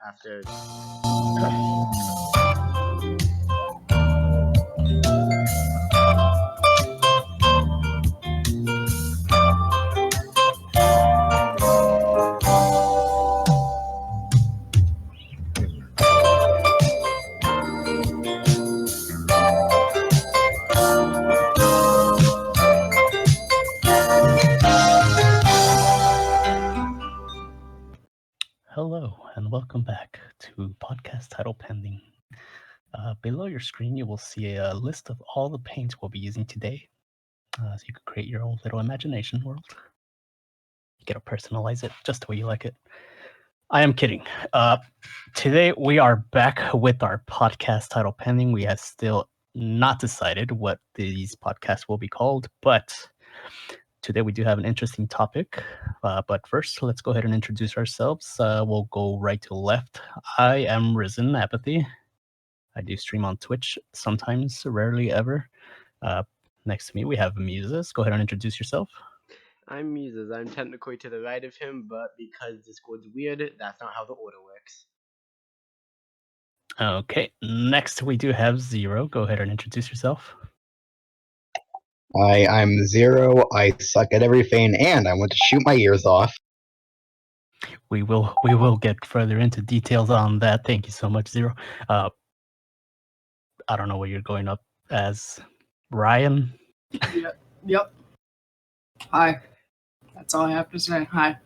after. Hello and welcome back to podcast title pending. Below your screen, you will see a list of all the paints we'll be using today, so you can create your own little imagination world. You get to personalize it just the way you like it. I am kidding. Today we are back with our podcast title pending. We have still not decided what these podcasts will be called, but today we do have an interesting topic. But first, let's go ahead and introduce ourselves. We'll go right to left. I am Risen Apathy. I do stream on Twitch sometimes, rarely ever. Next to me, we have Musiz. Go ahead and introduce yourself. I'm Musiz. I'm technically to the right of him, but because Discord's weird, that's not how the order works. Okay, next we do have Zero. Go ahead and introduce yourself. Hi, I'm Zero. I suck at everything, and I want to shoot my ears off. We will get further into details on that. Thank you so much, Zero. I don't know what you're going up as. Ryan? Yep. Hi. That's all I have to say. Hi.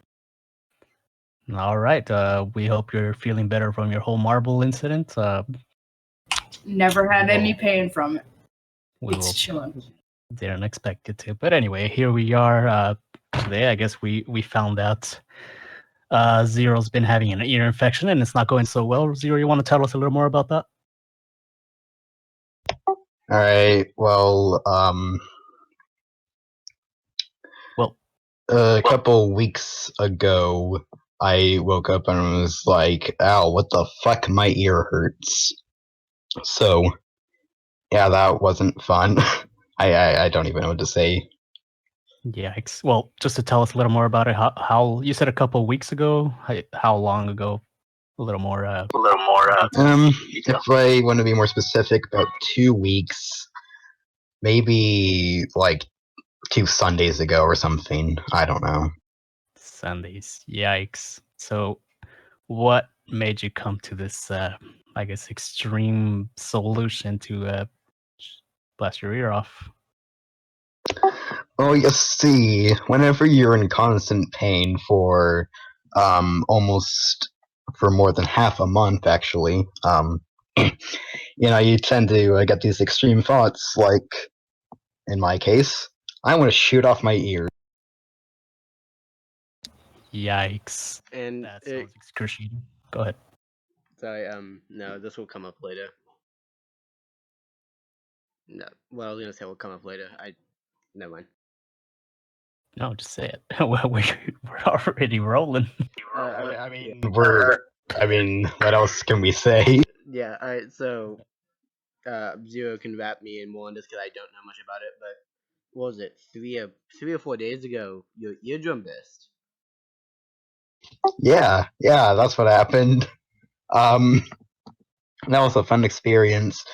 All right. We hope you're feeling better from your whole marble incident. Never had any pain from it. We It's chilling. didn't expect it to. But anyway, here we are today. I guess we found out Zero's been having an ear infection and it's not going so well. Zero, you want to tell us a little more about that? All right. Well, a couple weeks ago, I woke up and was like, "Ow, what the fuck? My ear hurts." So, yeah, that wasn't fun. I don't even know what to say. Yeah. Well, just to tell us a little more about it. How you said a couple of weeks ago? How long ago? A little more. If I want to be more specific, about 2 weeks, maybe like 2 Sundays ago or something. I don't know. Sundays. Yikes. So, what made you come to this, I guess, extreme solution to blast your ear off? Oh, you see, whenever you're in constant pain for almost for more than half a month, actually, you tend to get these extreme thoughts. Like in my case, I want to shoot off my ear. Yikes. And That sounds excruciating. Go ahead. sorry, no, this will come up later. No, what I was gonna say will come up later. Never mind. No, just say it. Well, we're already rolling. I mean, what else can we say? Yeah. All right. So, Zero can wrap me in more on this because I don't know much about it. But what was it? 3 or 4 days ago, your eardrum burst. Yeah, that's what happened. That was a fun experience.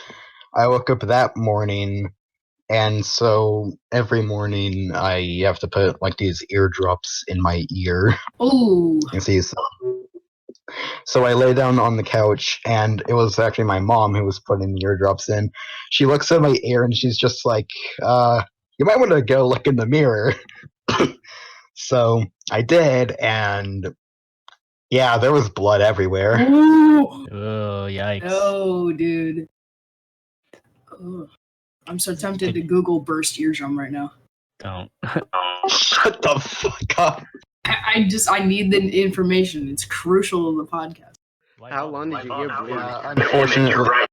I woke up that morning, and so every morning I have to put like these eardrops in my ear. Ooh. You see, so I lay down on the couch, and it was actually my mom who was putting the eardrops in. She looks at my ear, and she's just like, "You might want to go look in the mirror." So I did, and yeah, there was blood everywhere. Ooh. Oh, yikes. No, dude. Ugh. I'm so tempted to Google burst eardrum right now. Don't. Shut the fuck up. I need the information. It's crucial to the podcast. How long did your ear bleed?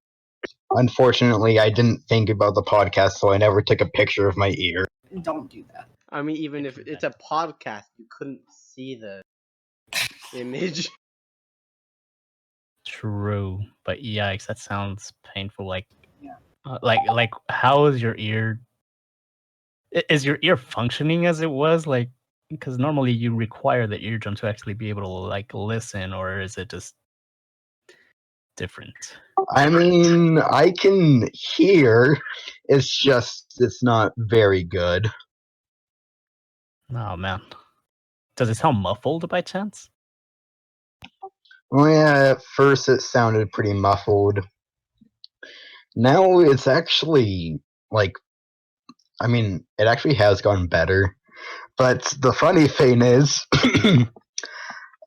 Unfortunately, I didn't think about the podcast, so I never took a picture of my ear. Don't do that. I mean, even if it's a podcast, you couldn't see the image. True, but yikes, that sounds painful. Like, Yeah. Like, how is your ear? Is your ear functioning as it was? Like, because normally you require the eardrum to actually be able to like listen, or is it just different? I mean, I can hear. It's not very good. Oh man, does it sound muffled by chance? Well, yeah, at first it sounded pretty muffled. Now it's actually, like, I mean, it actually has gone better. But the funny thing is,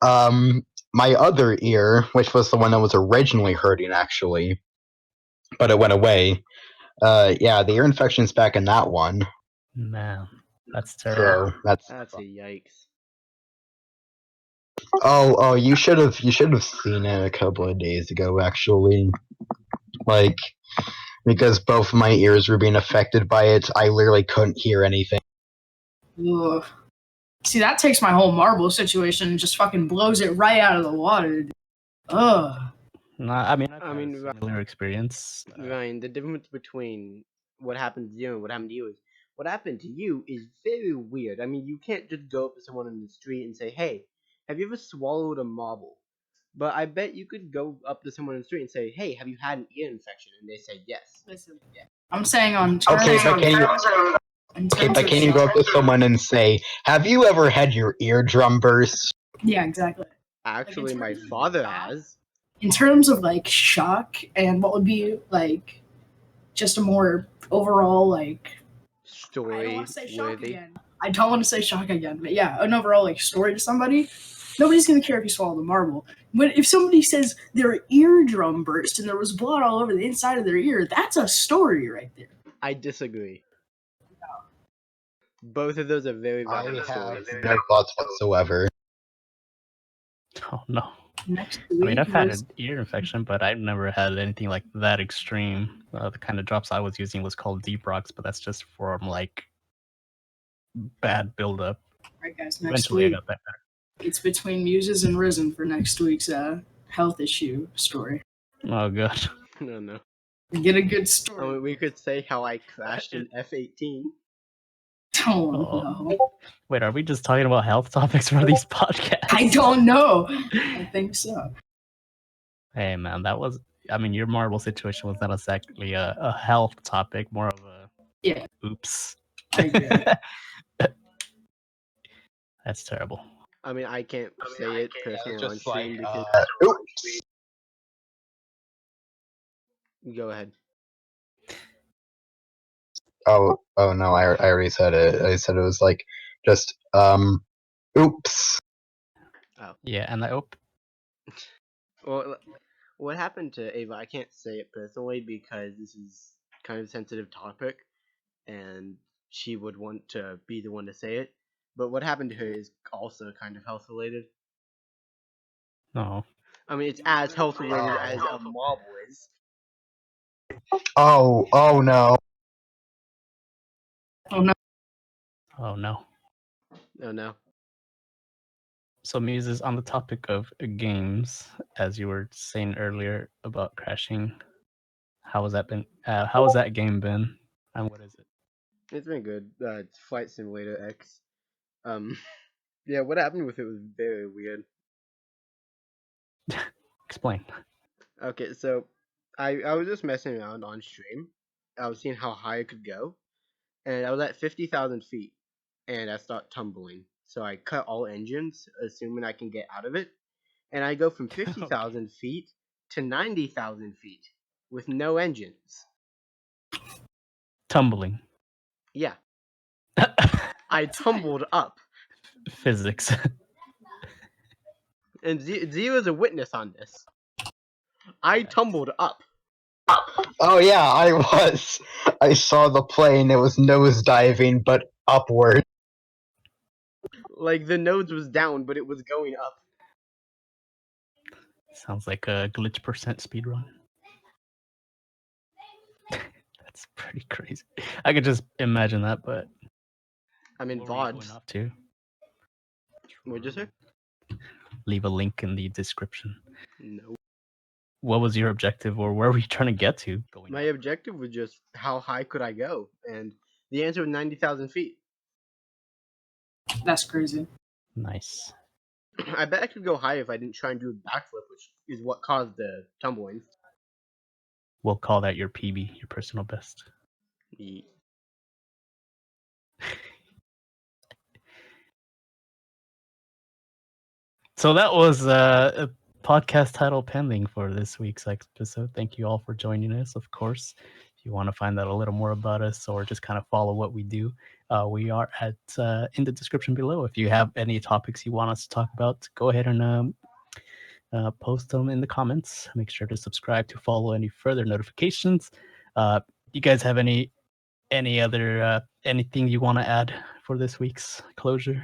my other ear, which was the one that was originally hurting, actually, but it went away. Yeah, the ear infection's back in that one. Man, that's terrible. So that's That's a yikes. oh, you should have seen it a couple of days ago, actually. Like, because both my ears were being affected by it, I literally couldn't hear anything. Ugh. See, that takes my whole marble situation and just fucking blows it right out of the water. Ugh. No, I mean, I've I had mean, a similar experience. Ryan, the difference between what happened to you and what happened to you is what happened to you is very weird. I mean, you can't just go up to someone in the street and say, "Hey, have you ever swallowed a marble?" But I bet you could go up to someone in the street and say, "Hey, have you had an ear infection?" And they say yes. Listen, I'm saying on terms Okay, but of, can you in okay, terms but of can you go up to someone and say, "Have you ever had your eardrum burst?" yeah, exactly. Actually, my terms of father shock? has. In terms of like shock and what would be like just a more overall like I don't Story want to say shock worthy. again. I don't want to say shock again, but yeah, an overall like story to somebody. Nobody's gonna care if you swallowed a marble. But if somebody says their eardrum burst and there was blood all over the inside of their ear, that's a story right there. I disagree. Both of those are very I valid have stories. no thoughts whatsoever. Oh no. Next I mean, week I've had was an ear infection, but I've never had anything like that extreme. The kind of drops I was using was called deep rocks, but that's just from like bad buildup. right, guys. Next Eventually, I week got that better. it's between Musiz and Risen for next week's health issue story. Oh god. No. Get a good I story. mean, we could say how I crashed an F-18. Oh Oh. no, Wait, are we just talking about health topics for these podcasts? I don't know. I think so. Hey man, that was. I mean, your marble situation was not exactly a health topic, more of a Yeah, oops. I agree. That's terrible. I mean, I can't say it personally on Just like, stream because. oops. Go ahead. Oh no, I already said it. I said it was like, just, oops. Yeah, and I hope. Well, what happened to Ava? I can't say it personally because this is kind of a sensitive topic, and she would want to be the one to say it. But what happened to her is also kind of health related. No. I mean, it's as health related as a marble is. Oh no. Oh no. Oh no. Oh no. So Muses, on the topic of games, as you were saying earlier about crashing, how has that been? How has that game been? And what is it? It's been good. It's Flight Simulator X. Yeah, what happened with it was very weird. Explain. Okay, so I was just messing around on stream. I was seeing how high I could go, and I was at 50,000 feet, and I start tumbling. So I cut all engines, assuming I can get out of it, and I go from 50,000 feet to 90,000 feet with no engines. Tumbling. Yeah, I tumbled up, Physics. and Zero is a witness on this. I tumbled up. Oh yeah, I was. I saw the plane. It was nose diving, but upward. Like the nose was down, but it was going up. Sounds like a glitch percent speedrun. That's pretty crazy. I could just imagine that, but I'm in what were you going VODs. up to? What'd you say? Leave a link in the description. No. What was your objective, or where were you trying to get to? My objective was just how high could I go, and the answer was 90,000 feet. That's crazy. Nice. I bet I could go higher if I didn't try and do a backflip, which is what caused the tumbling. We'll call that your PB, your personal best. Ye- So that was a podcast title pending for this week's episode. Thank you all for joining us. Of course, if you want to find out a little more about us or just kind of follow what we do, we are at in the description below. If you have any topics you want us to talk about, go ahead and post them in the comments. Make sure to subscribe to follow any further notifications. You guys have any other anything you want to add for this week's closure?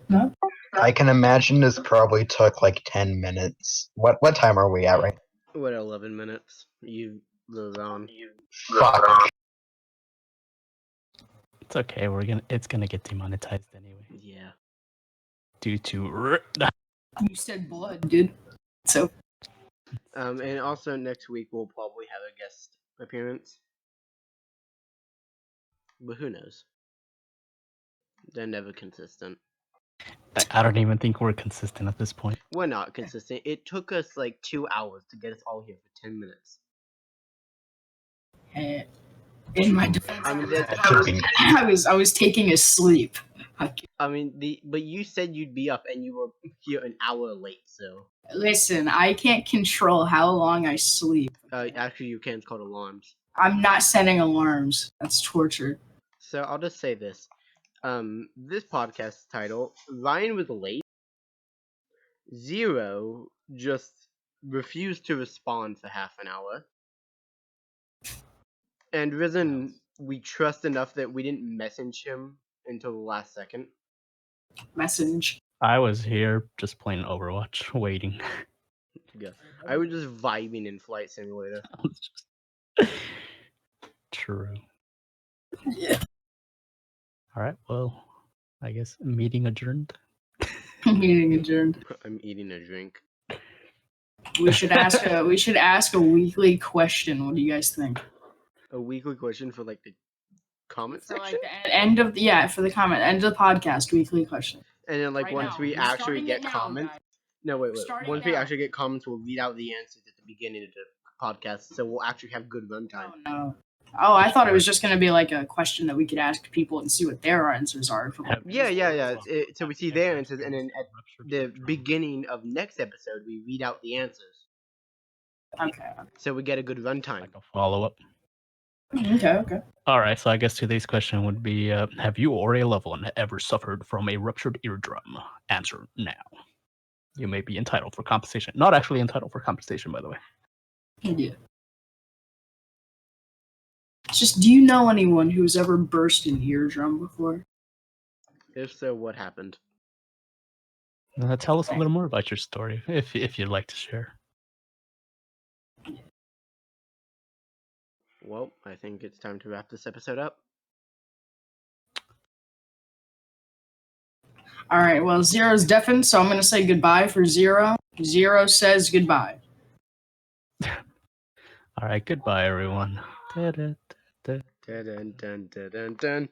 No? I can imagine this probably took like 10 minutes. What time are we at right What, 11 minutes? You live on. Fuck. It's okay. It's gonna get demonetized anyway Yeah. due to. You said blood, dude. So And also next week we'll probably have a guest appearance. But who knows? They're never consistent. I don't even think we're consistent at this point. We're not consistent. It took us like 2 hours to get us all here for 10 minutes. in my defense, I mean, I was taking a sleep. but you said you'd be up and you were here an hour late, so. Listen, I can't control how long I sleep. Actually, you can. It's called alarms. I'm not setting alarms. That's torture. So I'll just say this. This podcast title, Ryan was late. Zero just refused to respond for half an hour. And Risen, we trust enough that we didn't message him until the last second. Message. I was here just playing Overwatch, waiting. Yeah. I was just vibing in Flight Simulator. True. Yeah. All right. Well, I guess meeting adjourned. Meeting adjourned. I'm eating a drink. We should ask a weekly question. What do you guys think? A weekly question for like the comment So section? like the end of for the comment, end of the podcast, weekly question. And then like Right once now. we We're actually starting get it now, comments. guys. No, wait. Starting Once we now. actually get comments, we'll read out the answers at the beginning of the podcast, so we'll actually have good runtime. Oh no. Oh, I thought it was just gonna be like a question that we could ask people and see what their answers are. Yeah. So we see their answers, and then at the beginning of next episode, we read out the answers, Okay. so we get a good runtime. Like a follow up. Okay. All right. So I guess today's question would be: have you or a loved one ever suffered from a ruptured eardrum? Answer now. You may be entitled for compensation. Not actually entitled for compensation, by the way. Yeah. It's just, do you know anyone who's ever burst an eardrum before? If so, what happened? Tell us a little more about your story, if you'd like to share. Well, I think it's time to wrap this episode up. All right. Well, Zero's deafened, so I'm gonna say goodbye for Zero. Zero says goodbye. All right. Goodbye, everyone. Dun dun dun dun dun dun.